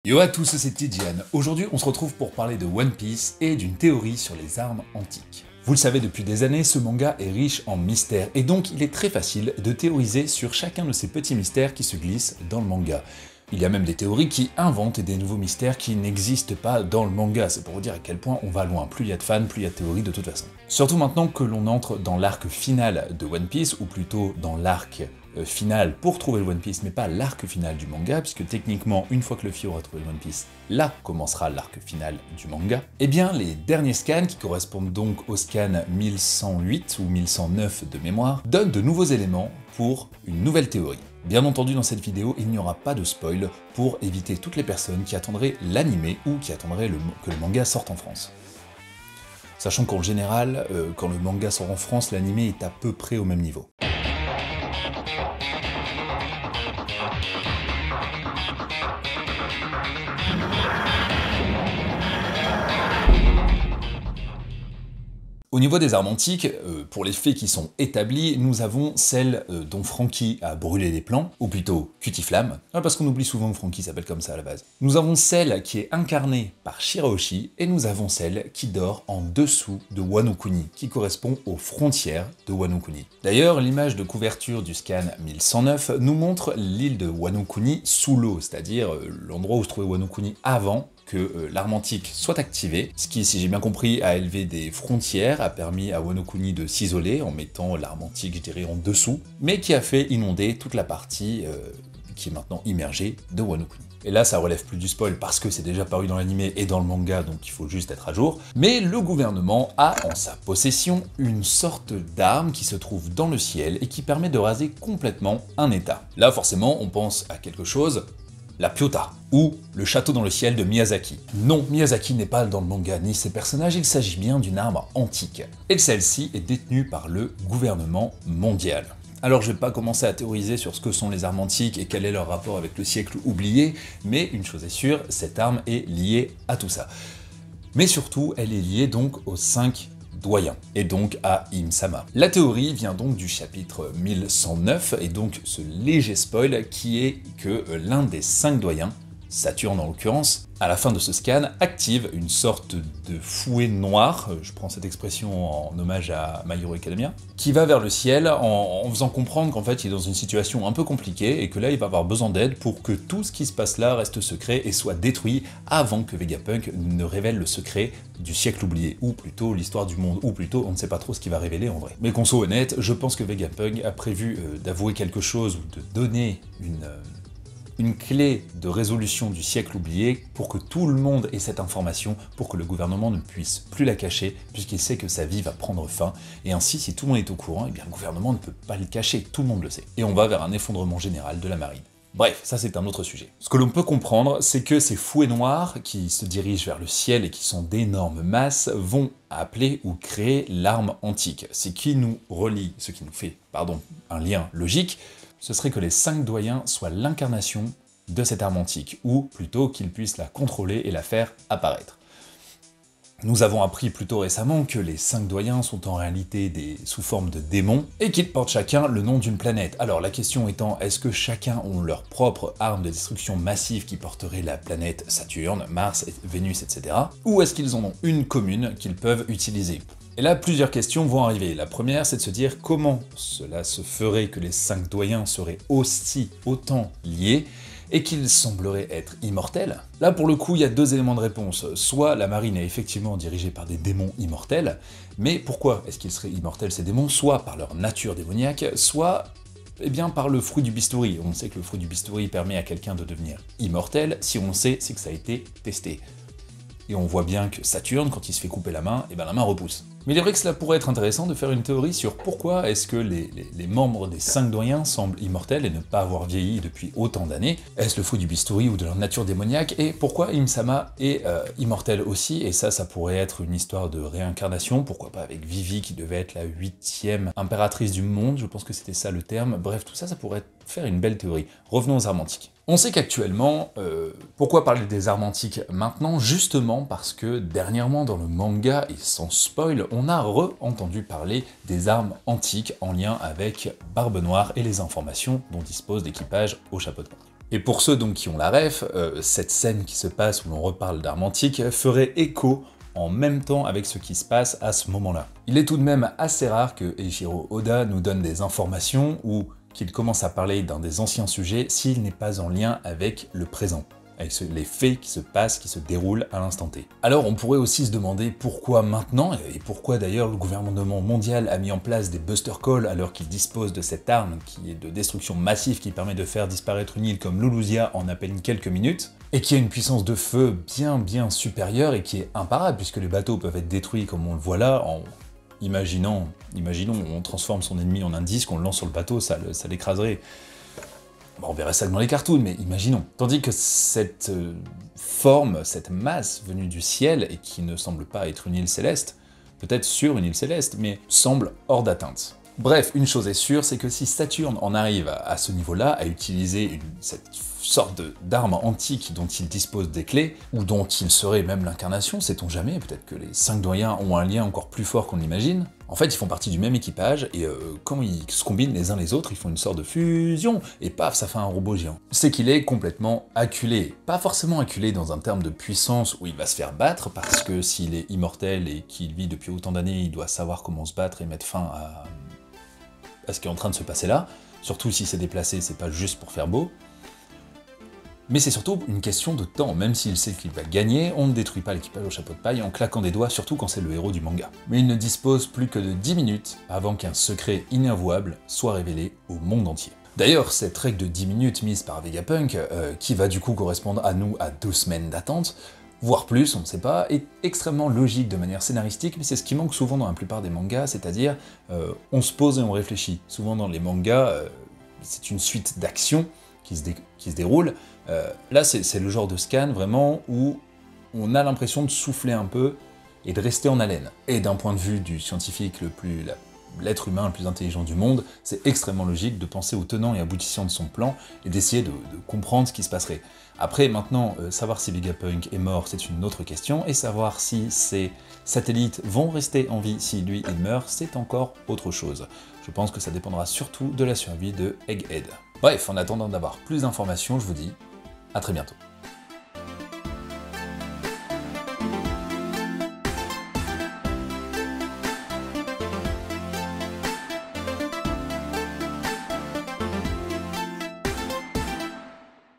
Yo à tous, c'est Tidian. Aujourd'hui, on se retrouve pour parler de One Piece et d'une théorie sur les armes antiques. Vous le savez depuis des années, ce manga est riche en mystères, et donc il est très facile de théoriser sur chacun de ces petits mystères qui se glissent dans le manga. Il y a même des théories qui inventent des nouveaux mystères qui n'existent pas dans le manga, c'est pour vous dire à quel point on va loin, plus il y a de fans, plus il y a de théories de toute façon. Surtout maintenant que l'on entre dans l'arc final de One Piece, ou plutôt dans l'arc final pour trouver le One Piece, mais pas l'arc final du manga, puisque techniquement, une fois que Luffy aura trouvé le One Piece, là commencera l'arc final du manga. Et bien, les derniers scans, qui correspondent donc au scan 1108 ou 1109 de mémoire, donnent de nouveaux éléments pour une nouvelle théorie. Bien entendu, dans cette vidéo, il n'y aura pas de spoil pour éviter toutes les personnes qui attendraient l'animé ou qui attendraient que le manga sorte en France. Sachant qu'en général, quand le manga sort en France, l'animé est à peu près au même niveau. Au niveau des armes antiques, pour les faits qui sont établis, nous avons celle dont Franky a brûlé les plans, ou plutôt Cutiflamme, parce qu'on oublie souvent que Franky s'appelle comme ça à la base. Nous avons celle qui est incarnée par Shirahoshi, et nous avons celle qui dort en dessous de Wano Kuni, qui correspond aux frontières de Wano Kuni. D'ailleurs, l'image de couverture du scan 1109 nous montre l'île de Wano Kuni sous l'eau, c'est-à-dire l'endroit où se trouvait Wano Kuni avant que l'arme antique soit activée, ce qui, si j'ai bien compris, a élevé des frontières, a permis à Wano Kuni de s'isoler en mettant l'arme antique, je dirais, en dessous, mais qui a fait inonder toute la partie qui est maintenant immergée de Wano Kuni. Et là, ça relève plus du spoil parce que c'est déjà paru dans l'anime et dans le manga, donc il faut juste être à jour. Mais le gouvernement a en sa possession une sorte d'arme qui se trouve dans le ciel et qui permet de raser complètement un état. Là, forcément, on pense à quelque chose, la Pyota, ou le château dans le ciel de Miyazaki. Non, Miyazaki n'est pas dans le manga ni ses personnages, il s'agit bien d'une arme antique. Et celle-ci est détenue par le gouvernement mondial. Alors je vais pas commencer à théoriser sur ce que sont les armes antiques et quel est leur rapport avec le siècle oublié, mais une chose est sûre, cette arme est liée à tout ça. Mais surtout, elle est liée donc aux 5 doyens, et donc à Im-sama. La théorie vient donc du chapitre 1109, et donc ce léger spoil qui est que l'un des 5 doyens, Saturne en l'occurrence, à la fin de ce scan, active une sorte de fouet noir, je prends cette expression en hommage à My Hero Academia, qui va vers le ciel en faisant comprendre qu'en fait il est dans une situation un peu compliquée et que là il va avoir besoin d'aide pour que tout ce qui se passe là reste secret et soit détruit avant que Vegapunk ne révèle le secret du siècle oublié, ou plutôt l'histoire du monde, ou plutôt on ne sait pas trop ce qu'il va révéler en vrai. Mais qu'on soit honnête, je pense que Vegapunk a prévu d'avouer quelque chose ou de donner une clé de résolution du siècle oublié pour que tout le monde ait cette information, pour que le gouvernement ne puisse plus la cacher, puisqu'il sait que sa vie va prendre fin, et ainsi, si tout le monde est au courant, eh bien le gouvernement ne peut pas le cacher, tout le monde le sait. Et on va vers un effondrement général de la marine. Bref, ça c'est un autre sujet. Ce que l'on peut comprendre, c'est que ces fouets noirs, qui se dirigent vers le ciel et qui sont d'énormes masses, vont appeler ou créer l'arme antique. Ce qui nous fait un lien logique, ce serait que les 5 doyens soient l'incarnation de cette arme antique, ou plutôt qu'ils puissent la contrôler et la faire apparaître. Nous avons appris plus tôt récemment que les 5 doyens sont en réalité sous forme de démons, et qu'ils portent chacun le nom d'une planète. Alors la question étant, est-ce que chacun ont leur propre arme de destruction massive qui porterait la planète Saturne, Mars, Vénus, etc. Ou est-ce qu'ils en ont une commune qu'ils peuvent utiliser ? Et là, plusieurs questions vont arriver. La première, c'est de se dire comment cela se ferait que les 5 doyens seraient autant liés et qu'ils sembleraient être immortels. Là, pour le coup, il y a 2 éléments de réponse. Soit la marine est effectivement dirigée par des démons immortels, mais pourquoi est-ce qu'ils seraient immortels ces démons? Soit par leur nature démoniaque, soit par le fruit du bistouri. On sait que le fruit du bistouri permet à quelqu'un de devenir immortel. Si on le sait, c'est que ça a été testé. Et on voit bien que Saturne, quand il se fait couper la main, la main repousse. Mais il est vrai que cela pourrait être intéressant de faire une théorie sur pourquoi est-ce que les membres des 5 doyens semblent immortels et ne pas avoir vieilli depuis autant d'années. Est-ce le fruit du bistouri ou de leur nature démoniaque? Et pourquoi Im-sama est immortel aussi? Et ça pourrait être une histoire de réincarnation, pourquoi pas avec Vivi qui devait être la 8e impératrice du monde, je pense que c'était ça le terme. Bref, tout ça pourrait faire une belle théorie. Revenons aux armes antiques. On sait qu'actuellement, pourquoi parler des armes antiques maintenant? Justement parce que dernièrement dans le manga, et sans spoil, on a re-entendu parler des armes antiques en lien avec Barbe Noire et les informations dont dispose l'équipage au chapeau de plomb. Et pour ceux donc qui ont la ref, cette scène qui se passe où l'on reparle d'armes antiques ferait écho en même temps avec ce qui se passe à ce moment-là. Il est tout de même assez rare que Eiichiro Oda nous donne des informations ou qu'il commence à parler d'un des anciens sujets s'il n'est pas en lien avec le présent, avec les faits qui se passent, qui se déroulent à l'instant T. Alors on pourrait aussi se demander pourquoi maintenant, et pourquoi d'ailleurs le gouvernement mondial a mis en place des Buster Calls alors qu'il dispose de cette arme qui est de destruction massive qui permet de faire disparaître une île comme Lulusia en à peine quelques minutes, et qui a une puissance de feu bien supérieure et qui est imparable puisque les bateaux peuvent être détruits comme on le voit là en... Imaginons, on transforme son ennemi en un disque, on le lance sur le bateau, ça l'écraserait. Bon, on verrait ça dans les cartoons, mais imaginons. Tandis que cette forme, cette masse venue du ciel, et qui ne semble pas être une île céleste, peut-être sur une île céleste, mais semble hors d'atteinte. Bref, une chose est sûre, c'est que si Saturne en arrive à ce niveau-là, à utiliser cette sorte d'arme antique dont il dispose des clés, ou dont il serait même l'incarnation, sait-on jamais, peut-être que les 5 doyens ont un lien encore plus fort qu'on l'imagine. En fait, ils font partie du même équipage, et quand ils se combinent les uns les autres, ils font une sorte de fusion, et paf, ça fait un robot géant. C'est qu'il est complètement acculé. Pas forcément acculé dans un terme de puissance où il va se faire battre, parce que s'il est immortel et qu'il vit depuis autant d'années, il doit savoir comment se battre et mettre fin à ce qui est en train de se passer là, surtout si c'est déplacé, c'est pas juste pour faire beau. Mais c'est surtout une question de temps, même s'il sait qu'il va gagner, on ne détruit pas l'équipage au chapeau de paille en claquant des doigts, surtout quand c'est le héros du manga. Mais il ne dispose plus que de 10 minutes avant qu'un secret inavouable soit révélé au monde entier. D'ailleurs, cette règle de 10 minutes mise par Vegapunk, qui va du coup correspondre à nous à 2 semaines d'attente, voire plus, on ne sait pas, est extrêmement logique de manière scénaristique, mais c'est ce qui manque souvent dans la plupart des mangas, c'est-à-dire on se pose et on réfléchit. Souvent dans les mangas, c'est une suite d'actions qui se déroulent. Là, c'est le genre de scan vraiment où on a l'impression de souffler un peu et de rester en haleine. Et d'un point de vue du scientifique l'être humain le plus intelligent du monde, c'est extrêmement logique de penser aux tenants et aboutissants de son plan et d'essayer de comprendre ce qui se passerait. Après, maintenant, savoir si Vegapunk est mort, c'est une autre question, et savoir si ses satellites vont rester en vie si lui il meurt, c'est encore autre chose. Je pense que ça dépendra surtout de la survie de Egghead. Bref, en attendant d'avoir plus d'informations, je vous dis à très bientôt.